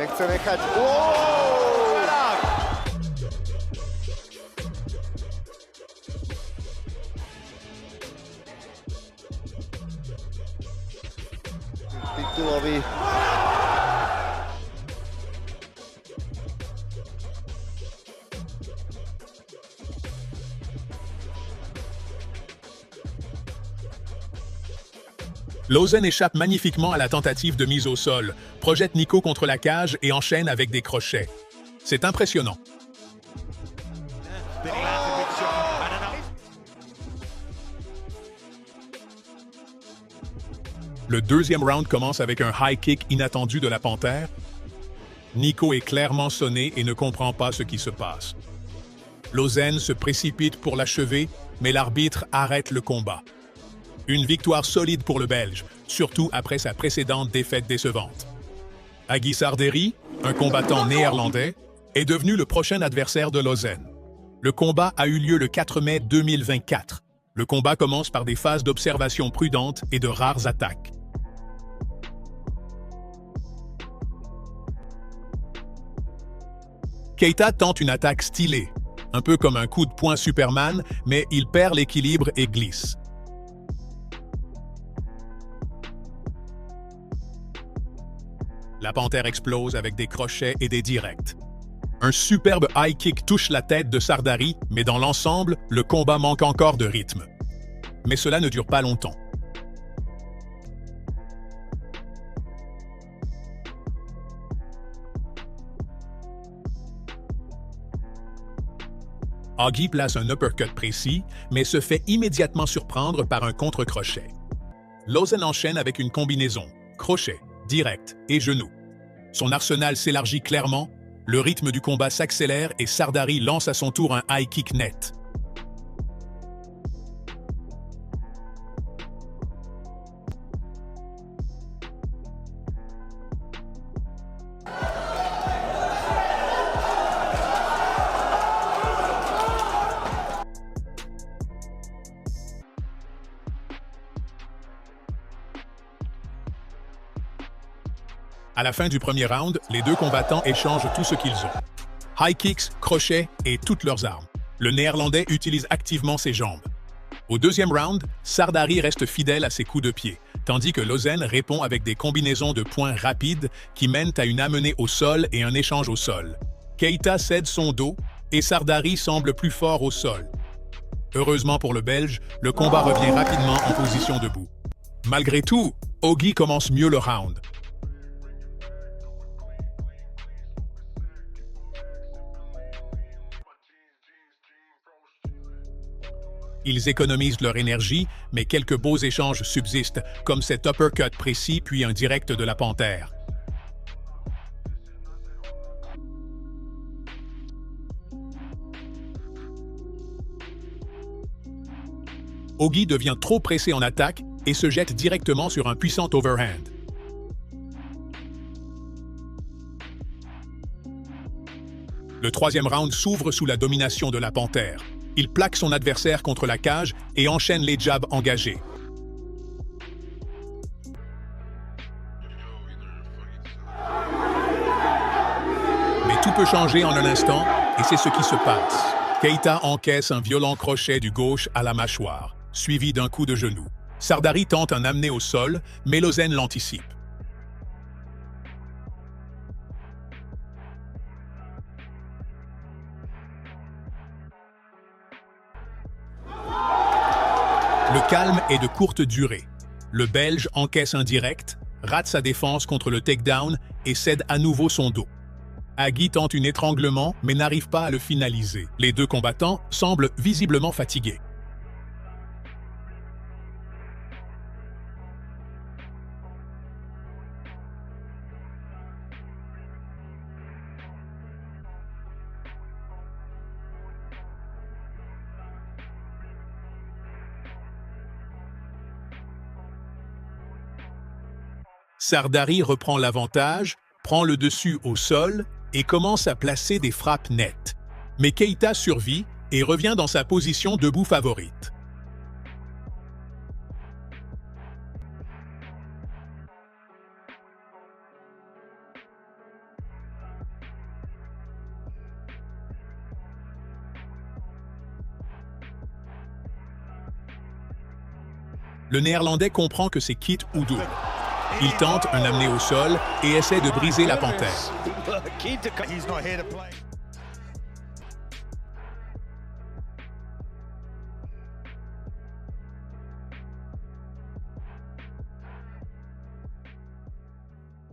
chce nechať. Wow! Titulový. Lauzon échappe magnifiquement à la tentative de mise au sol, projette Nico contre la cage et enchaîne avec des crochets. C'est impressionnant. Le deuxième round commence avec un high kick inattendu de la panthère. Nico est clairement sonné et ne comprend pas ce qui se passe. Lauzon se précipite pour l'achever, mais l'arbitre arrête le combat. Une victoire solide pour le Belge, surtout après sa précédente défaite décevante. Agi Sarderi, un combattant néerlandais, est devenu le prochain adversaire de Lauzon. Le combat a eu lieu le 4 mai 2024. Le combat commence par des phases d'observation prudente et de rares attaques. Keita tente une attaque stylée, un peu comme un coup de poing Superman, mais il perd l'équilibre et glisse. La panthère explose avec des crochets et des directs. Un superbe high kick touche la tête de Sardari, mais dans l'ensemble, le combat manque encore de rythme. Mais cela ne dure pas longtemps. Agi place un uppercut précis, mais se fait immédiatement surprendre par un contre-crochet. Lauzon enchaîne avec une combinaison, crochet, direct et genou. Son arsenal s'élargit clairement, le rythme du combat s'accélère et Sardari lance à son tour un high kick net. À la fin du premier round, les deux combattants échangent tout ce qu'ils ont. High kicks, crochets et toutes leurs armes. Le Néerlandais utilise activement ses jambes. Au deuxième round, Sardari reste fidèle à ses coups de pied, tandis que Lauzon répond avec des combinaisons de points rapides qui mènent à une amenée au sol et un échange au sol. Keita cède son dos et Sardari semble plus fort au sol. Heureusement pour le Belge, le combat revient rapidement en position debout. Malgré tout, Agi commence mieux le round. Ils économisent leur énergie, mais quelques beaux échanges subsistent, comme cet uppercut précis puis un direct de la panthère. Agi devient trop pressé en attaque et se jette directement sur un puissant overhand. Le troisième round s'ouvre sous la domination de la panthère. Il plaque son adversaire contre la cage et enchaîne les jabs engagés. Mais tout peut changer en un instant, et c'est ce qui se passe. Keita encaisse un violent crochet du gauche à la mâchoire, suivi d'un coup de genou. Sardari tente un amené au sol, mais Lauzon l'anticipe. Le calme est de courte durée. Le Belge encaisse un direct, rate sa défense contre le takedown et cède à nouveau son dos. Agi tente un étranglement mais n'arrive pas à le finaliser. Les deux combattants semblent visiblement fatigués. Sardari reprend l'avantage, prend le dessus au sol et commence à placer des frappes nettes. Mais Keita survit et revient dans sa position debout favorite. Le Néerlandais comprend que c'est quitte ou double. Il tente un amené au sol et essaie de briser la panthère. He's not here to play.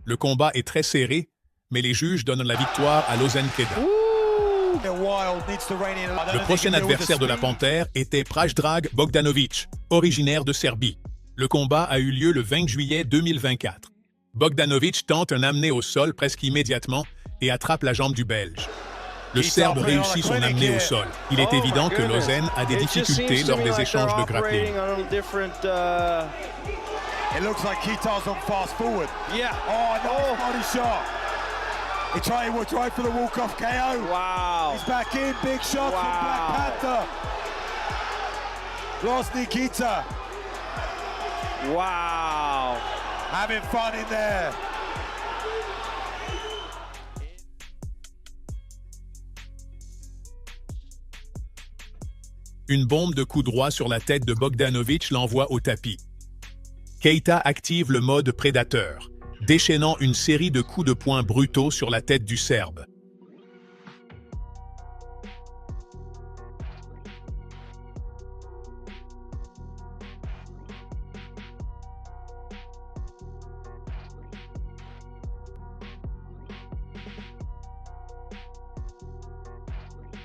Le combat est très serré, mais les juges donnent la victoire à Lozan Keda. Le prochain adversaire de la panthère était Predrag Bogdanovic, originaire de Serbie. Le combat a eu lieu le 20 juillet 2024. Bogdanovic tente un amené au sol presque immédiatement et attrape la jambe du Belge. Le Serbe réussit son amené au sol. Il est évident que Lozan a des difficultés lors des échanges de grappling. It looks like Keita's on fast forward. Yeah. Oh, nice body shot. He tried for the walk-off KO. Wow. He's back in. Big shot from Black Panther. Lost Nikita. Wow. Having fun in there. Une bombe de coup droit sur la tête de Bogdanovic l'envoie au tapis. Keita active le mode prédateur, déchaînant une série de coups de poing brutaux sur la tête du Serbe.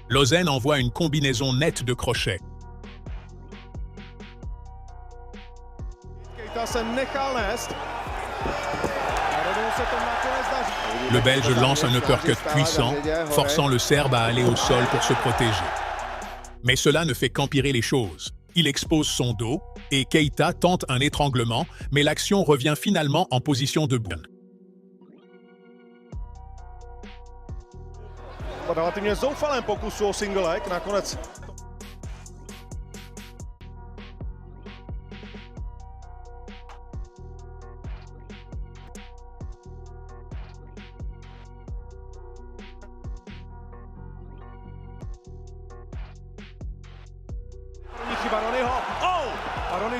Lozan envoie une combinaison nette de crochets. Le Belge lance un uppercut puissant, forçant le Serbe à aller au sol pour se protéger. Mais cela ne fait qu'empirer les choses. Il expose son dos et Keita tente un étranglement, mais l'action revient finalement en position debout. Relativně zoufalém pokusu o single leg, nakonec. Chyba Ronnyho. Oh! A Ronny...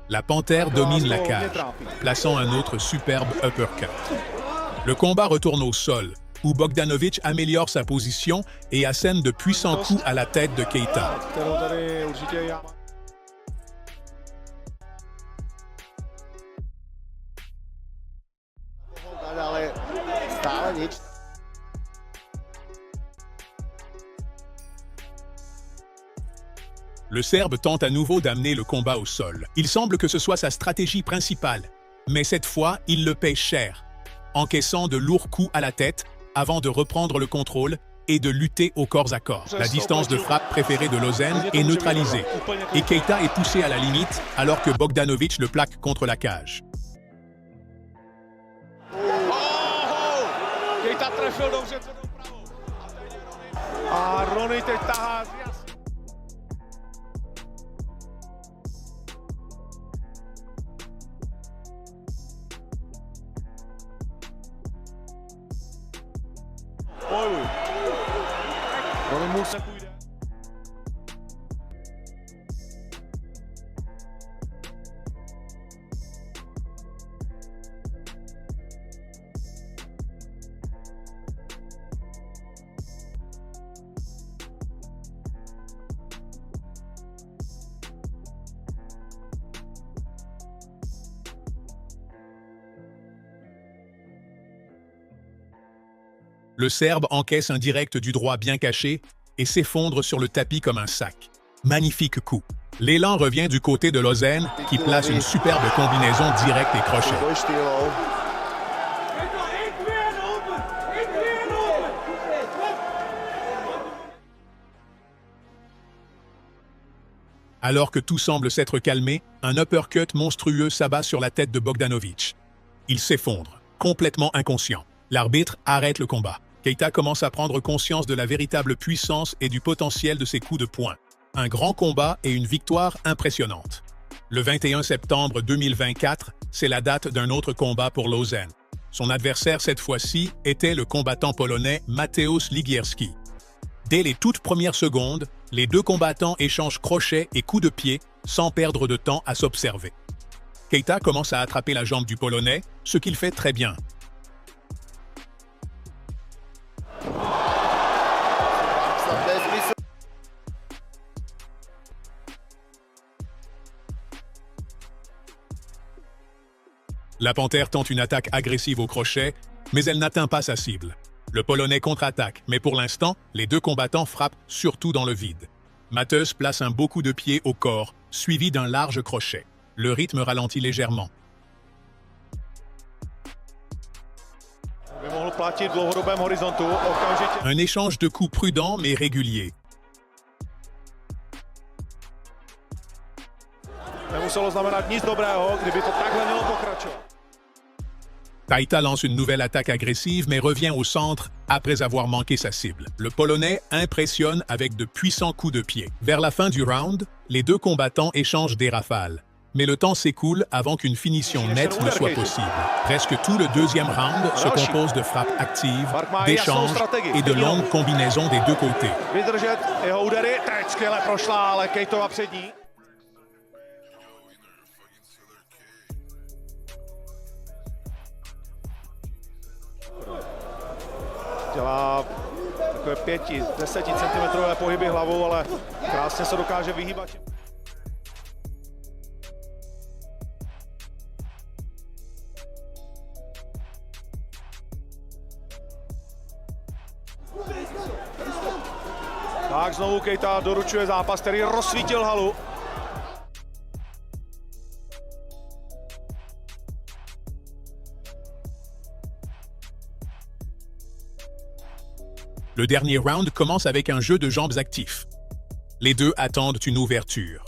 La panthère domine la cage, plaçant un autre superbe uppercut. Le combat retourne au sol, où Bogdanovic améliore sa position et assène de puissants coups à la tête de Keita. Le Serbe tente à nouveau d'amener le combat au sol. Il semble que ce soit sa stratégie principale, mais cette fois, il le paie cher, encaissant de lourds coups à la tête avant de reprendre le contrôle et de lutter au corps à corps. La distance de frappe préférée de Lozan est neutralisée, et Keita est poussé à la limite alors que Bogdanovic le plaque contre la cage. Keita trefil dobře dopravo. A Ronny teď tahá zjazd. Bojuj. Ronny mu se půjde. Le Serbe encaisse un direct du droit bien caché et s'effondre sur le tapis comme un sac. Magnifique coup. L'élan revient du côté de Lozan, qui place une superbe combinaison directe et crochet. Alors que tout semble s'être calmé, un uppercut monstrueux s'abat sur la tête de Bogdanovic. Il s'effondre, complètement inconscient. L'arbitre arrête le combat. Keita commence à prendre conscience de la véritable puissance et du potentiel de ses coups de poing. Un grand combat et une victoire impressionnante. Le 21 septembre 2024, c'est la date d'un autre combat pour Lozan. Son adversaire cette fois-ci était le combattant polonais Mateusz Ligierski. Dès les toutes premières secondes, les deux combattants échangent crochets et coups de pied sans perdre de temps à s'observer. Keita commence à attraper la jambe du Polonais, ce qu'il fait très bien. La Panthère tente une attaque agressive au crochet, mais elle n'atteint pas sa cible. Le Polonais contre-attaque, mais pour l'instant, les deux combattants frappent surtout dans le vide. Mateusz place un beau coup de pied au corps, suivi d'un large crochet. Le rythme ralentit légèrement. Un échange de coups prudent mais régulier. Keita lance une nouvelle attaque agressive mais revient au centre après avoir manqué sa cible. Le Polonais impressionne avec de puissants coups de pied. Vers la fin du round, les deux combattants échangent des rafales. Mais le temps s'écoule avant qu'une finition nette ne soit possible. Presque tout le deuxième round se compose de frappes actives, d'échanges et de longues combinaisons des deux côtés. Dělá takové 5-10 cm pohyby hlavou, ale krásně se dokáže vyhýbat. Tak znovu Keita doručuje zápas, který rozsvítil halu. Le dernier round commence avec un jeu de jambes actif. Les deux attendent une ouverture.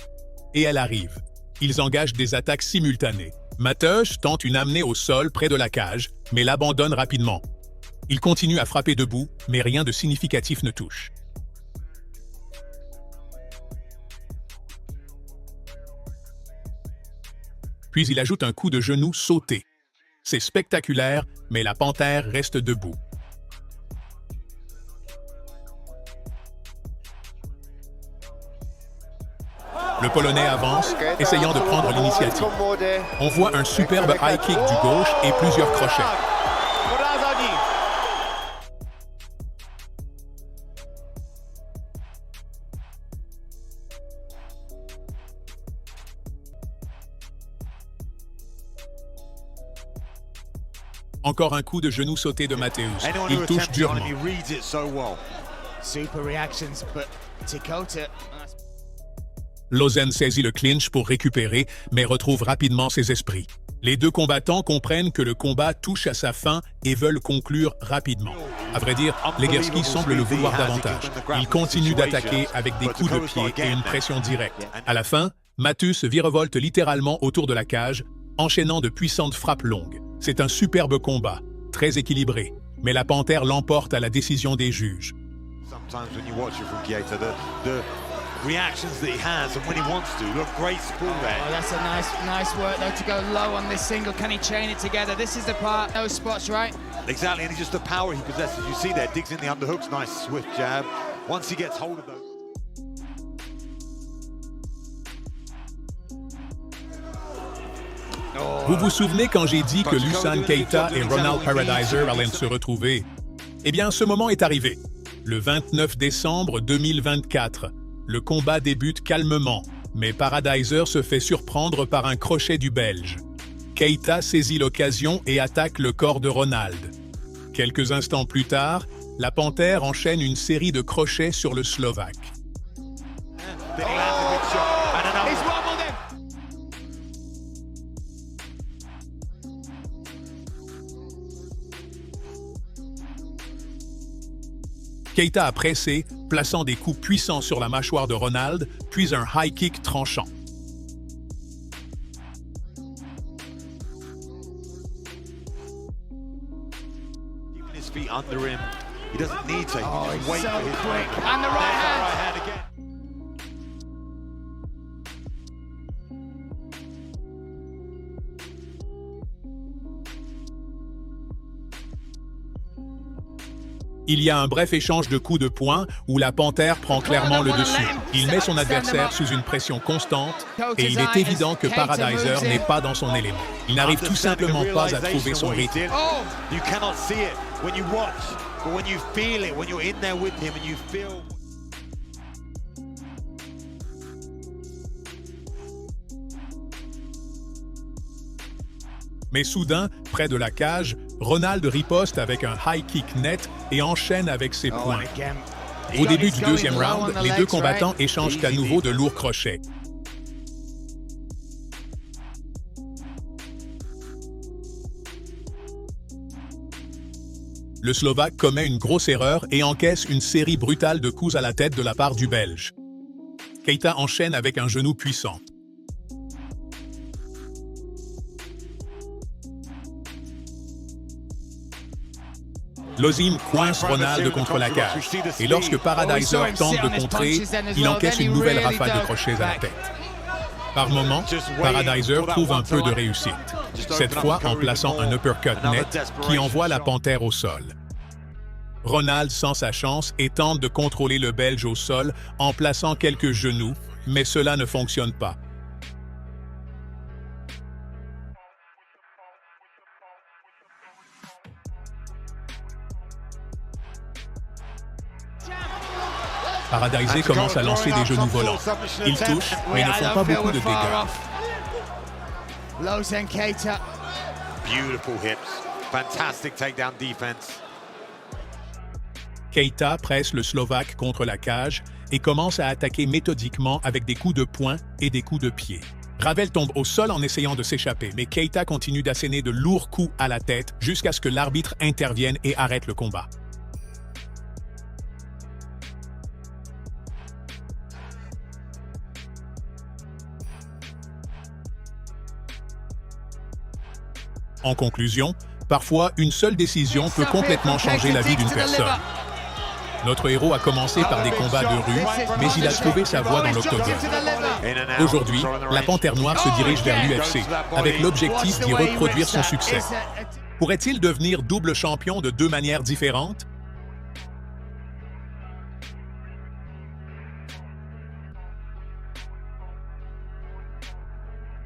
Et elle arrive. Ils engagent des attaques simultanées. Mateusz tente une amenée au sol près de la cage, mais l'abandonne rapidement. Il continue à frapper debout, mais rien de significatif ne touche. Puis il ajoute un coup de genou sauté. C'est spectaculaire, mais la panthère reste debout. Le Polonais avance, essayant de prendre l'initiative. On voit un superbe high kick du gauche et plusieurs crochets. Encore un coup de genou sauté de Mateusz. Il touche durement. Lauzon saisit le clinch pour récupérer, mais retrouve rapidement ses esprits. Les deux combattants comprennent que le combat touche à sa fin et veulent conclure rapidement. À vrai dire, Ligierski semble le vouloir davantage. Il continue d'attaquer avec des coups de pied et une pression directe. À la fin, Mateusz virevolte littéralement autour de la cage, enchaînant de puissantes frappes longues. C'est un superbe combat, très équilibré, mais la panthère l'emporte à la décision des juges. Reactions that he has and when he wants to, look, great support there. Oh, that's a nice work though to go low on this single. Can he chain it together? This is the part, those spots, right? Exactly, and it's just the power he possesses. You see there, digs in the underhooks, nice swift jab. Once he gets hold of those. Vous vous souvenez quand j'ai dit que Lushan Keita et Ronald Paradiser allaient se retrouver? Eh bien, ce moment est arrivé. Le 29 décembre 2024. Le combat débute calmement, mais Paradiser se fait surprendre par un crochet du Belge. Keita saisit l'occasion et attaque le corps de Ronald. Quelques instants plus tard, la panthère enchaîne une série de crochets sur le Slovaque. Keita a pressé, plaçant des coups puissants sur la mâchoire de Ronald, puis un high kick tranchant. Keeping his feet under him. He doesn't need to. He can just wait so for his quick. break. And the right hand. Right hand again. Il y a un bref échange de coups de poing où la panthère prend clairement le dessus. Il met son adversaire sous une pression constante et il est évident que Paradiser n'est pas dans son élément. Il n'arrive tout simplement pas à trouver son rythme. You cannot see it when you watch, but when you feel it, when you're in there with him and you feel. Mais soudain, près de la cage, Ronald riposte avec un high kick net et enchaîne avec ses poings. Au début du deuxième round, les deux combattants échangent à nouveau de lourds crochets. Le Slovaque commet une grosse erreur et encaisse une série brutale de coups à la tête de la part du Belge. Keita enchaîne avec un genou puissant. Lozim coince Ronald contre la cage, et lorsque Paradiser tente de contrer, il encaisse une nouvelle rafale de crochets à la tête. Par moments, Paradiser trouve un peu de réussite, cette fois en plaçant un uppercut net qui envoie la panthère au sol. Ronald sent sa chance et tente de contrôler le Belge au sol en plaçant quelques genoux, mais cela ne fonctionne pas. Paradiser commence à lancer des genoux volants. Ils touchent, mais ne font pas beaucoup de dégâts. Lozen Keita. Beautiful hips. Fantastic takedown defense. Keita presse le Slovaque contre la cage et commence à attaquer méthodiquement avec des coups de poing et des coups de pied. Ravel tombe au sol en essayant de s'échapper, mais Keita continue d'asséner de lourds coups à la tête jusqu'à ce que l'arbitre intervienne et arrête le combat. En conclusion, parfois une seule décision peut complètement changer la vie d'une personne. Notre héros a commencé par des combats de rue, mais il a trouvé sa voie dans l'octogone. Aujourd'hui, la Panthère Noire se dirige vers l'UFC, avec l'objectif d'y reproduire son succès. Pourrait-il devenir double champion de deux manières différentes?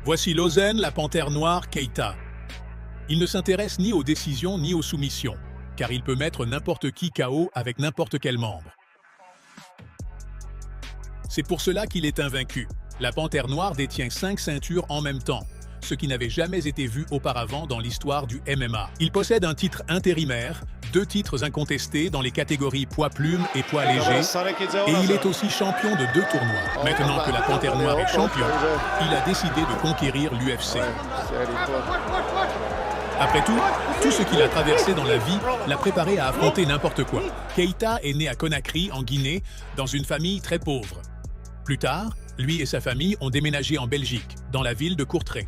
Voici Lozen, la Panthère Noire, Keita. Il ne s'intéresse ni aux décisions ni aux soumissions, car il peut mettre n'importe qui KO avec n'importe quel membre. C'est pour cela qu'il est invaincu. La Panthère Noire détient 5 ceintures en même temps, ce qui n'avait jamais été vu auparavant dans l'histoire du MMA. Il possède un titre intérimaire, 2 titres incontestés dans les catégories poids-plume et poids léger, et il est aussi champion de 2 tournois. Maintenant que la Panthère Noire est champion, il a décidé de conquérir l'UFC. Après tout ce qu'il a traversé dans la vie l'a préparé à affronter n'importe quoi. Keita est né à Conakry, en Guinée, dans une famille très pauvre. Plus tard, lui et sa famille ont déménagé en Belgique, dans la ville de Courtrai.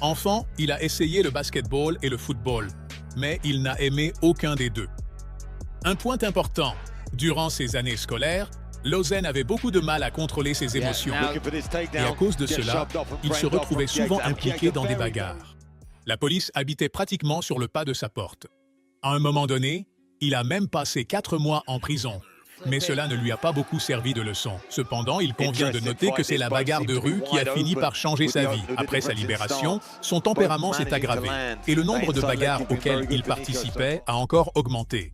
Enfant, il a essayé le basketball et le football, mais il n'a aimé aucun des deux. Un point important, durant ses années scolaires, Lozen avait beaucoup de mal à contrôler ses émotions, et à cause de cela, il se retrouvait souvent impliqué dans des bagarres. La police habitait pratiquement sur le pas de sa porte. À un moment donné, il a même passé 4 mois en prison, mais cela ne lui a pas beaucoup servi de leçon. Cependant, il convient de noter que c'est la bagarre de rue qui a fini par changer sa vie. Après sa libération, son tempérament s'est aggravé, et le nombre de bagarres auxquelles il participait a encore augmenté.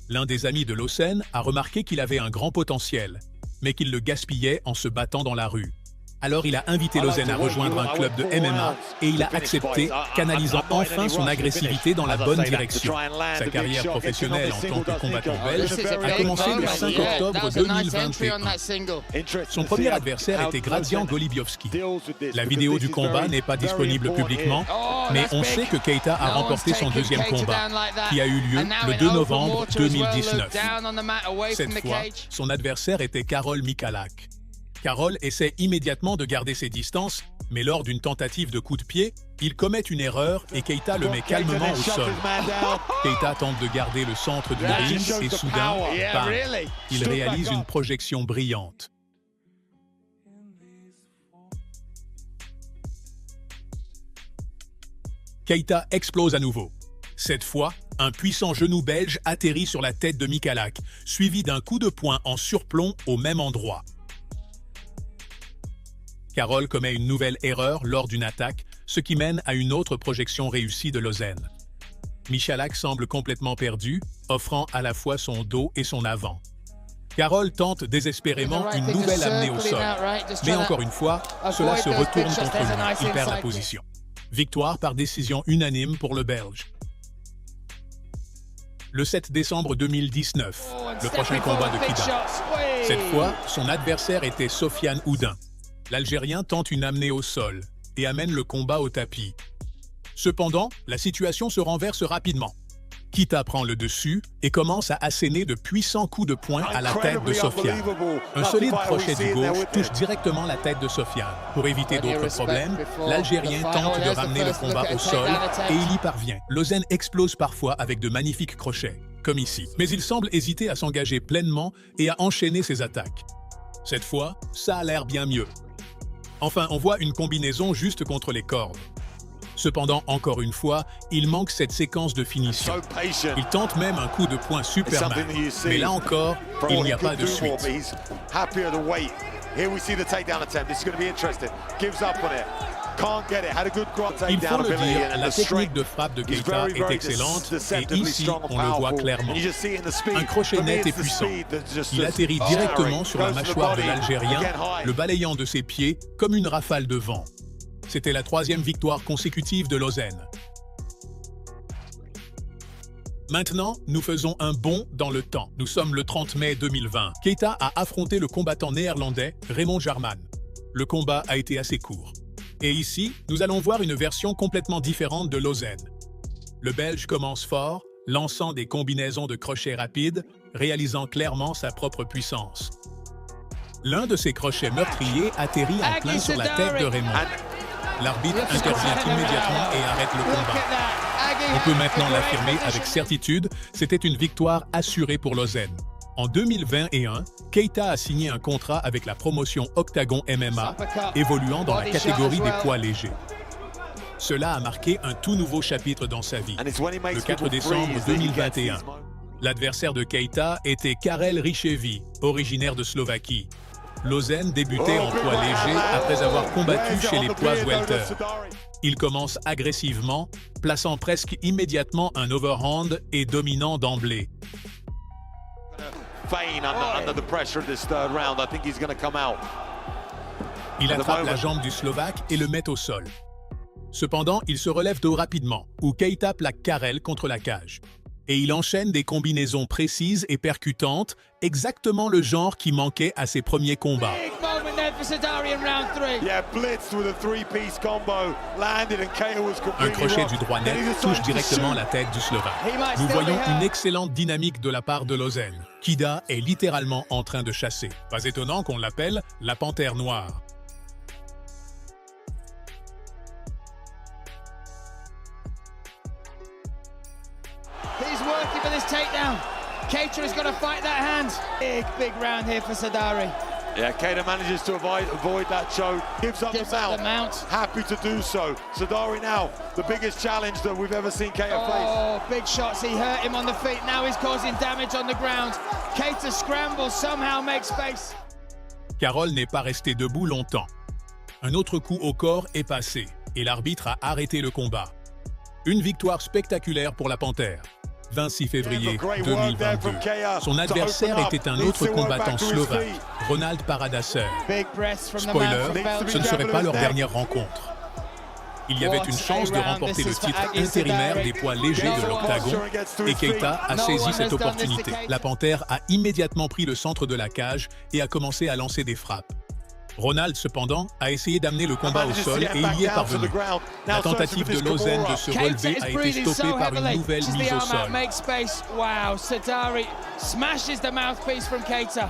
L'un des amis de Lozen a remarqué qu'il avait un grand potentiel, mais qu'il le gaspillait en se battant dans la rue. Alors il a invité Lozen à rejoindre un club de MMA et il a accepté, canalisant enfin son agressivité dans la bonne direction. Sa carrière professionnelle en tant que combattant belge a commencé le 5 octobre 2021. Son premier adversaire était Grazian Golibiowski. La vidéo du combat n'est pas disponible publiquement, mais on sait que Keita a remporté son deuxième combat, qui a eu lieu le 2 novembre 2019. Cette fois, son adversaire était Karol Michalak. Karol essaie immédiatement de garder ses distances, mais lors d'une tentative de coup de pied, il commet une erreur et Keita le met calmement au sol. Keita tente de garder le centre du ring et soudain, bam, il réalise une projection brillante. Keita explose à nouveau. Cette fois, un puissant genou belge atterrit sur la tête de Michalak, suivi d'un coup de poing en surplomb au même endroit. Karol commet une nouvelle erreur lors d'une attaque, ce qui mène à une autre projection réussie de Lausanne. Michalak semble complètement perdu, offrant à la fois son dos et son avant. Karol tente désespérément une nouvelle amenée au sol, mais encore une fois, cela se retourne contre lui, il perd la position. Victoire par décision unanime pour le Belge. Le 7 décembre 2019, le prochain combat de Keita. Cette fois, son adversaire était Sofiane Houdin. L'Algérien tente une amenée au sol et amène le combat au tapis. Cependant, la situation se renverse rapidement. Keita prend le dessus et commence à asséner de puissants coups de poing à la tête de Sofiane. Un solide crochet du gauche touche directement la tête de Sofiane. Pour éviter d'autres problèmes, l'Algérien tente de ramener le combat au sol et il y parvient. Lausanne explose parfois avec de magnifiques crochets, comme ici. Mais il semble hésiter à s'engager pleinement et à enchaîner ses attaques. Cette fois, ça a l'air bien mieux. Enfin, on voit une combinaison juste contre les cordes. Cependant, encore une fois, il manque cette séquence de finition. Il tente même un coup de poing Superman, mais là encore, il n'y a pas de suite. Il faut le dire, la technique de frappe de Keita est excellente et ici, on le voit clairement. Un crochet net et puissant. Il atterrit directement sur la mâchoire de l'Algérien, le balayant de ses pieds comme une rafale de vent. C'était la 3e victoire consécutive de Lausanne. Maintenant, nous faisons un bond dans le temps. Nous sommes le 30 mai 2020. Keita a affronté le combattant néerlandais Raymond Jarman. Le combat a été assez court. Et ici, nous allons voir une version complètement différente de Lausanne. Le Belge commence fort, lançant des combinaisons de crochets rapides, réalisant clairement sa propre puissance. L'un de ces crochets meurtriers atterrit en plein sur la tête de Raymond. L'arbitre intervient immédiatement et arrête le combat. On peut maintenant l'affirmer avec certitude, c'était une victoire assurée pour Lausanne. En 2021, Keita a signé un contrat avec la promotion Octagon MMA, évoluant dans la catégorie des poids légers. Cela a marqué un tout nouveau chapitre dans sa vie. Le 4 décembre 2021, l'adversaire de Keita était Karel Richevi, originaire de Slovaquie. Lausanne débutait en poids léger après avoir combattu chez les poids welter. Il commence agressivement, plaçant presque immédiatement un overhand et dominant d'emblée. Il attrape la jambe du Slovaque et le met au sol. Cependant, il se relève d'eau rapidement, où Keita plaque Karel contre la cage. Et il enchaîne des combinaisons précises et percutantes, exactement le genre qui manquait à ses premiers combats. Un crochet du droit net touche directement la tête du Slovaque. Nous voyons une excellente dynamique de la part de Lausanne. Keita est littéralement en train de chasser. Pas étonnant qu'on l'appelle la panthère noire. He's working for this takedown. Keita has got to fight that hand. Big round here for Sadari. Yeah, Keita manages to avoid that choke. Gives up the mount. Happy to do so. Sadari now, the biggest challenge that we've ever seen Keita face. Oh, big shots. He hurt him on the feet. Now he's causing damage on the ground. Keita scrambles, somehow makes space. Karol n'est pas resté debout longtemps. Un autre coup au corps est passé et l'arbitre a arrêté le combat. Une victoire spectaculaire pour la Panthère. 26 février 2022. Son adversaire était un autre combattant slovaque, Ronald Paradasser. Spoiler, ce ne serait pas leur dernière rencontre. Il y avait une chance de remporter le titre intérimaire des poids légers de l'Octagon et Keita a saisi cette opportunité. La Panthère a immédiatement pris le centre de la cage et a commencé à lancer des frappes. Ronald, cependant, a essayé d'amener le combat au sol et il y est parvenu. La tentative de Lausanne de se relever a été stoppée par une nouvelle mise au sol. Wow, Sadari smashes the mouthpiece from Keita.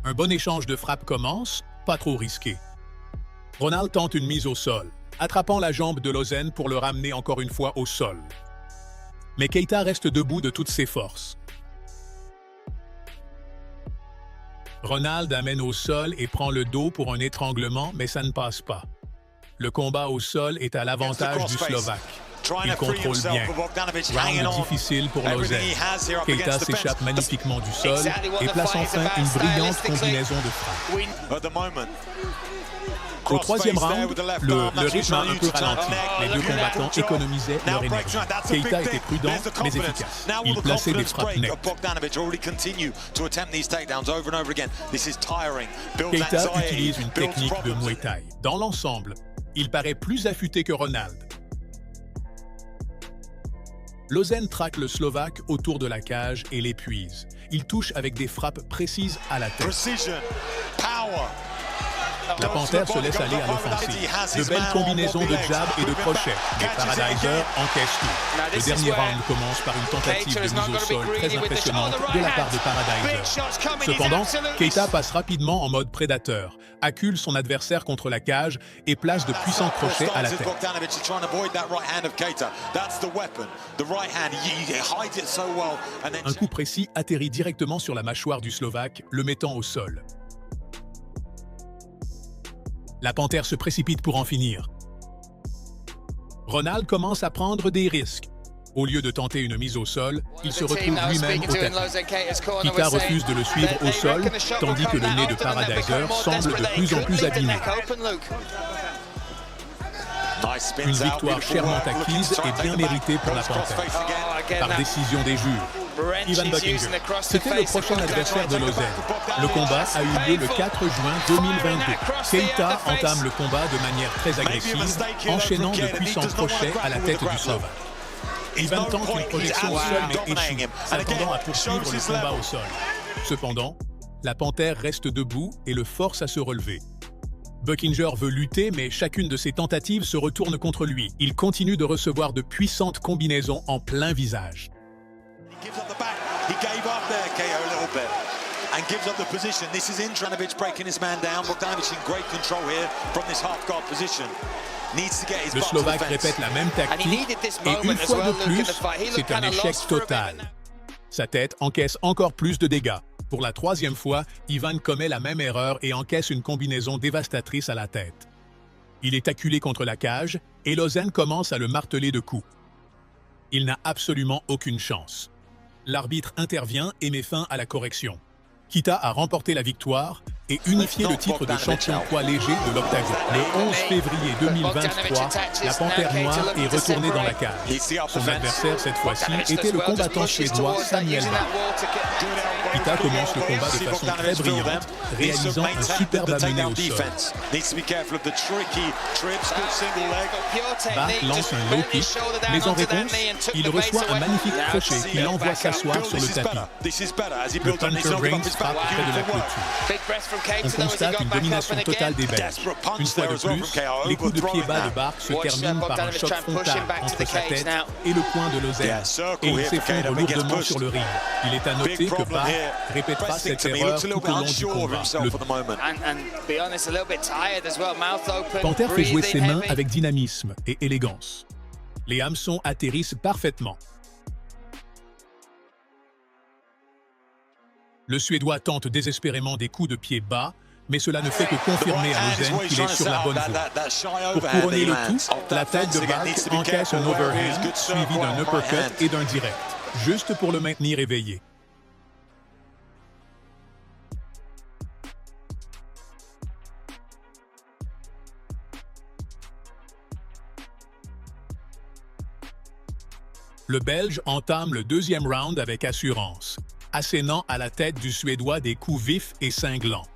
Un bon échange de frappes commence, pas trop risqué. Ronald tente une mise au sol, attrapant la jambe de Lausanne pour le ramener encore une fois au sol. Mais Keita reste debout de toutes ses forces. Ronald amène au sol et prend le dos pour un étranglement, mais ça ne passe pas. Le combat au sol est à l'avantage du Slovaque. Il contrôle bien. Round difficile pour Lozen. Keita s'échappe magnifiquement du sol et place enfin une brillante combinaison de frappes. Au troisième round, le rythme a un peu ralenti. Les deux combattants économisaient leur énergie. Keita était prudent, mais efficace. Il plaçait des frappes nettes. Keita utilise une technique de Muay Thai. Dans l'ensemble, il paraît plus affûté que Ronald. Lozen traque le Slovaque autour de la cage et l'épuise. Il touche avec des frappes précises à la tête. La Panthère se laisse aller à l'offensive. De belles combinaisons de jab et de crochet. Mais Paradiser encaisse tout. Le dernier round commence par une tentative de mise au sol très impressionnante de la part de Paradiser. Cependant, Keita passe rapidement en mode prédateur, accule son adversaire contre la cage et place de puissants crochets à la tête. Un coup précis atterrit directement sur la mâchoire du Slovaque, le mettant au sol. La Panthère se précipite pour en finir. Ronald commence à prendre des risques. Au lieu de tenter une mise au sol, il se retrouve lui-même au tapis. Keita refuse de le suivre au sol, tandis que le nez de Paradiser semble de plus en plus abîmé. Une victoire chèrement acquise et bien méritée pour la Panthère. Par décision des jures. Ivan Buchinger, c'était le prochain adversaire de Lozen. Le combat a eu lieu le 4 juin 2022. Keita entame le combat de manière très agressive, enchaînant de puissants crochets à la tête du Slovaque. Ivan tente une projection au sol mais échoue, s'attendant à poursuivre le combat au sol. Cependant, la Panthère reste debout et le force à se relever. Buchinger veut lutter, mais chacune de ses tentatives se retourne contre lui. Il continue de recevoir de puissantes combinaisons en plein visage. Le Slovaque répète la même tactique et une fois de plus, c'est un échec total. Sa tête encaisse encore plus de dégâts. Pour la troisième fois, Ivan commet la même erreur et encaisse une combinaison dévastatrice à la tête. Il est acculé contre la cage et Lozen commence à le marteler de coups. Il n'a absolument aucune chance. L'arbitre intervient et met fin à la correction. Keita a remporté la victoire et unifié le titre de champion poids léger de l'Octagon. Le 11 février 2023, la Panthère Noire est retournée dans la cage. Son adversaire cette fois-ci était le combattant suédois Samuel Bach. Keita commence le combat de façon très brillante, réalisant un superbe amené au sol. Bach lance un low kick, mais en réponse, il reçoit un magnifique crochet qui l'envoie s'asseoir sur le tapis. Le Panther Brains frappe près de la clôture. On constate une domination totale des Belges. Une fois de plus, les coups de pied bas de Bach se terminent par un choc frontal entre sa tête et le poing de Lozen, et il s'effondre lourdement sur le ring. Il est à noter que Bach répétera cette erreur tout au long du combat. Panthère fait jouer ses mains avec dynamisme et élégance. Les hameçons atterrissent parfaitement. Le Suédois tente désespérément des coups de pied bas, mais cela ne fait que confirmer à Lozen qu'il est sur la bonne voie. Pour couronner le tout, la tête de Bach encaisse un overhand, suivi d'un uppercut et d'un direct, juste pour le maintenir éveillé. Le Belge entame le deuxième round avec assurance, assénant à la tête du Suédois des coups vifs et cinglants.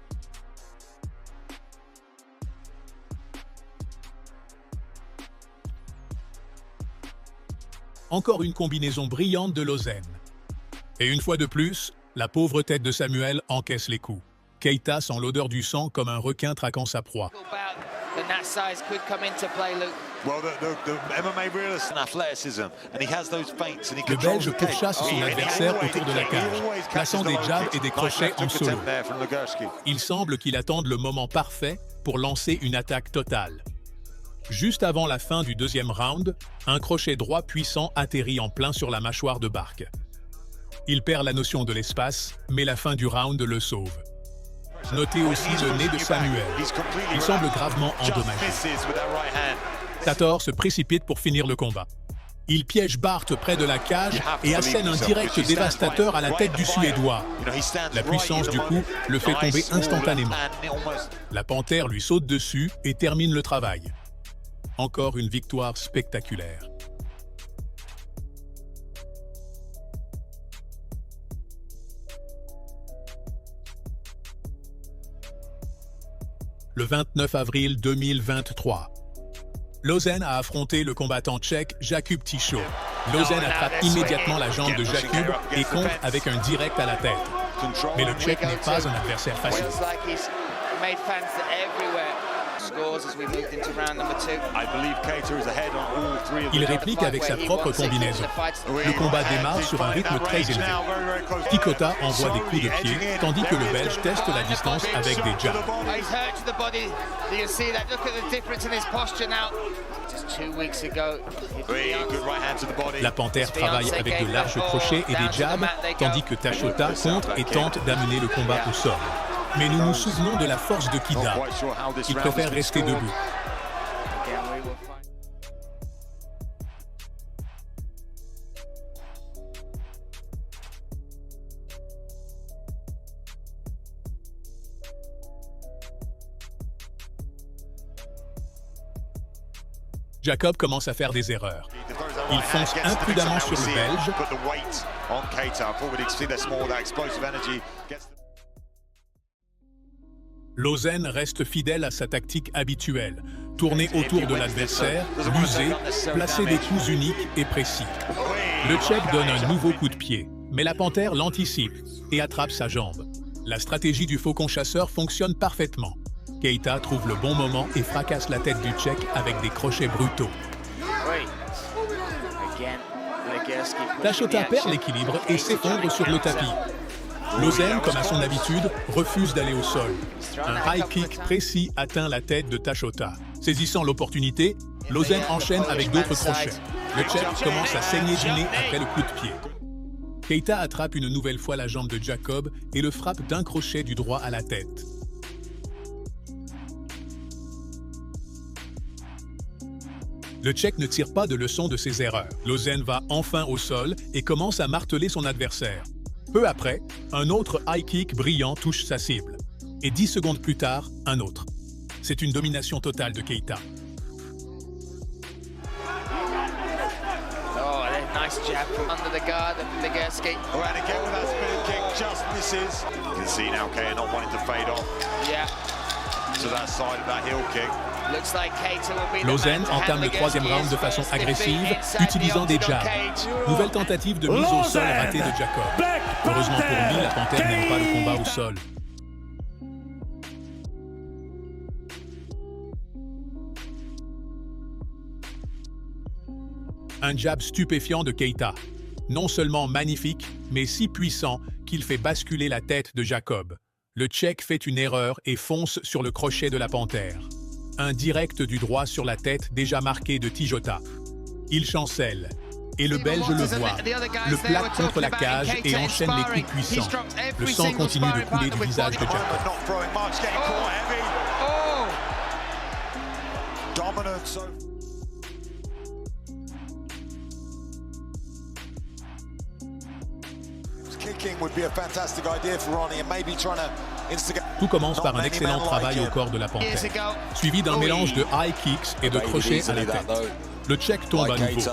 Encore une combinaison brillante de Lozen. Et une fois de plus, la pauvre tête de Samuel encaisse les coups. Keita sent l'odeur du sang comme un requin traquant sa proie. Le Belge pourchasse son adversaire autour de la cage, plaçant des jabs et des crochets en solo. Il semble qu'il attende le moment parfait pour lancer une attaque totale. Juste avant la fin du deuxième round, un crochet droit puissant atterrit en plein sur la mâchoire de Bach. Il perd la notion de l'espace, mais la fin du round le sauve. Notez aussi le nez de Samuel. Il semble gravement endommagé. Tator se précipite pour finir le combat. Il piège Bart près de la cage et assène un direct dévastateur à la tête du Suédois. La puissance du coup le fait tomber instantanément. La panthère lui saute dessus et termine le travail. Encore une victoire spectaculaire. Le 29 avril 2023. Lozen a affronté le combattant tchèque Jakub Tichot. Lozen attrape immédiatement la jambe de Jakub et contre avec un direct à la tête. Mais le Tchèque n'est pas un adversaire facile. Il réplique avec sa propre combinaison. Le combat démarre sur un rythme très élevé. Tikota envoie des coups de pied, tandis que le Belge teste la distance avec des jabs. La panthère travaille avec de larges crochets et des jabs, tandis que Tachota contre et tente d'amener le combat au sol. Mais nous nous souvenons de la force de Kida. Il préfère rester debout. Jacob commence à faire des erreurs. Il fonce imprudemment sur le Belge. Lozen reste fidèle à sa tactique habituelle, tourner autour de l'adversaire, l'user, placer des coups uniques et précis. Le Tchèque donne un nouveau coup de pied, mais la panthère l'anticipe et attrape sa jambe. La stratégie du faucon chasseur fonctionne parfaitement. Keita trouve le bon moment et fracasse la tête du Tchèque avec des crochets brutaux. Tachota perd l'équilibre et s'effondre sur le tapis. Lozen, comme à son habitude, refuse d'aller au sol. Un high kick précis atteint la tête de Tachota. Saisissant l'opportunité, Lozen enchaîne avec d'autres crochets. Le Tchèque commence à saigner du nez après le coup de pied. Keita attrape une nouvelle fois la jambe de Jacob et le frappe d'un crochet du droit à la tête. Le Tchèque ne tire pas de leçon de ses erreurs. Lozen va enfin au sol et commence à marteler son adversaire. Peu après, un autre high kick brillant touche sa cible. Et 10 secondes plus tard, un autre. C'est une domination totale de Keita. Oh, nice jab from under the guard of Legursky. Oh, and again with that spinning kick, just misses. You can see now Keita not wanting to fade off. Yeah. To that side of that heel kick. Lozen entame le troisième round de façon agressive, utilisant des jabs. Nouvelle tentative de mise au sol ratée de Jacob. Heureusement pour lui, la panthère n'aime pas le combat au sol. Un jab stupéfiant de Keita. Non seulement magnifique, mais si puissant qu'il fait basculer la tête de Jacob. Le Tchèque fait une erreur et fonce sur le crochet de la panthère. Un direct du droit sur la tête déjà marqué de Tijota. Il chancelle, et le Belge le voit, le plaque contre la cage et enchaîne les coups puissants. Le sang continue de couler du visage de Jacob. Tout commence par un excellent travail au corps de la panthère, suivi d'un mélange de high kicks et de crochets à la tête. Le Tchèque tombe à nouveau.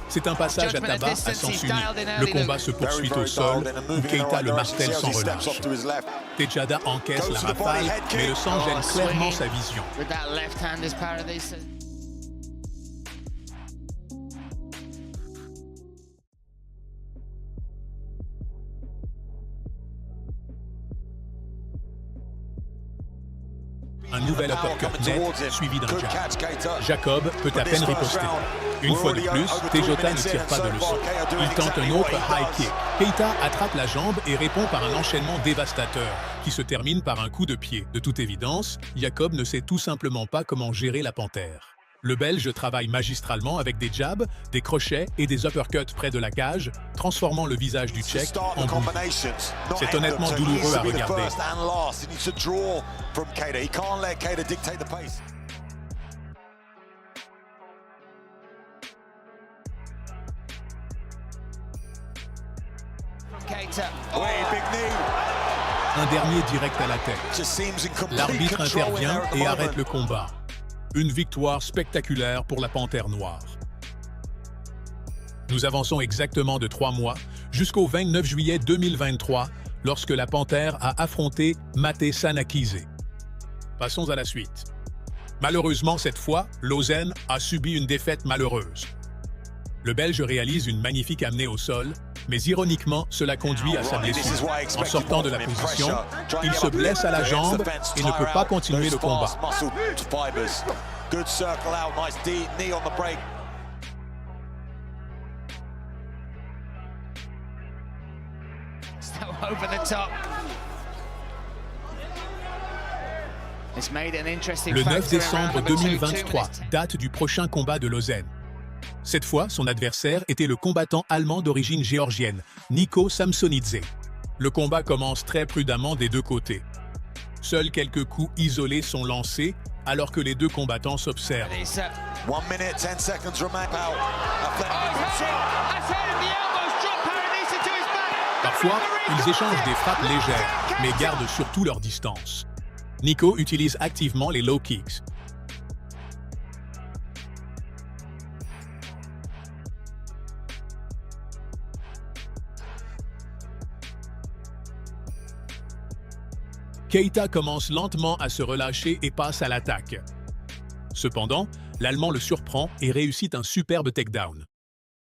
C'est un passage à tabac à sens unique. Le combat se poursuit au sol, où Keita le martèle sans relâche. Tejada encaisse la rafale, mais le sang gêne clairement sa vision. Un nouvel uppercut net, suivi d'un jab. Jacob peut à peine riposter. Une fois de plus, Tejota ne tire pas de leçon. Il tente un autre high kick. Keita attrape la jambe et répond par un enchaînement dévastateur, qui se termine par un coup de pied. De toute évidence, Jacob ne sait tout simplement pas comment gérer la panthère. Le Belge travaille magistralement avec des jabs, des crochets et des uppercuts près de la cage, transformant le visage du Tchèque en bouillie. C'est honnêtement douloureux à regarder. Un dernier direct à la tête. L'arbitre intervient et arrête le combat. Une victoire spectaculaire pour la Panthère Noire. Nous avançons exactement de 3 mois, jusqu'au 29 juillet 2023, lorsque la Panthère a affronté Maté Sanakizé. Passons à la suite. Malheureusement, cette fois, Lauzon a subi une défaite malheureuse. Le Belge réalise une magnifique amenée au sol, mais ironiquement, cela conduit à sa blessure. En sortant de la position, il se blesse à la jambe et ne peut pas continuer le combat. Le 9 décembre 2023, date du prochain combat de Lauzon. Cette fois, son adversaire était le combattant allemand d'origine géorgienne, Niko Samsonidze. Le combat commence très prudemment des deux côtés. Seuls quelques coups isolés sont lancés alors que les deux combattants s'observent. Parfois, ils échangent des frappes légères, mais gardent surtout leur distance. Niko utilise activement les low kicks. Keita commence lentement à se relâcher et passe à l'attaque. Cependant, l'Allemand le surprend et réussit un superbe takedown.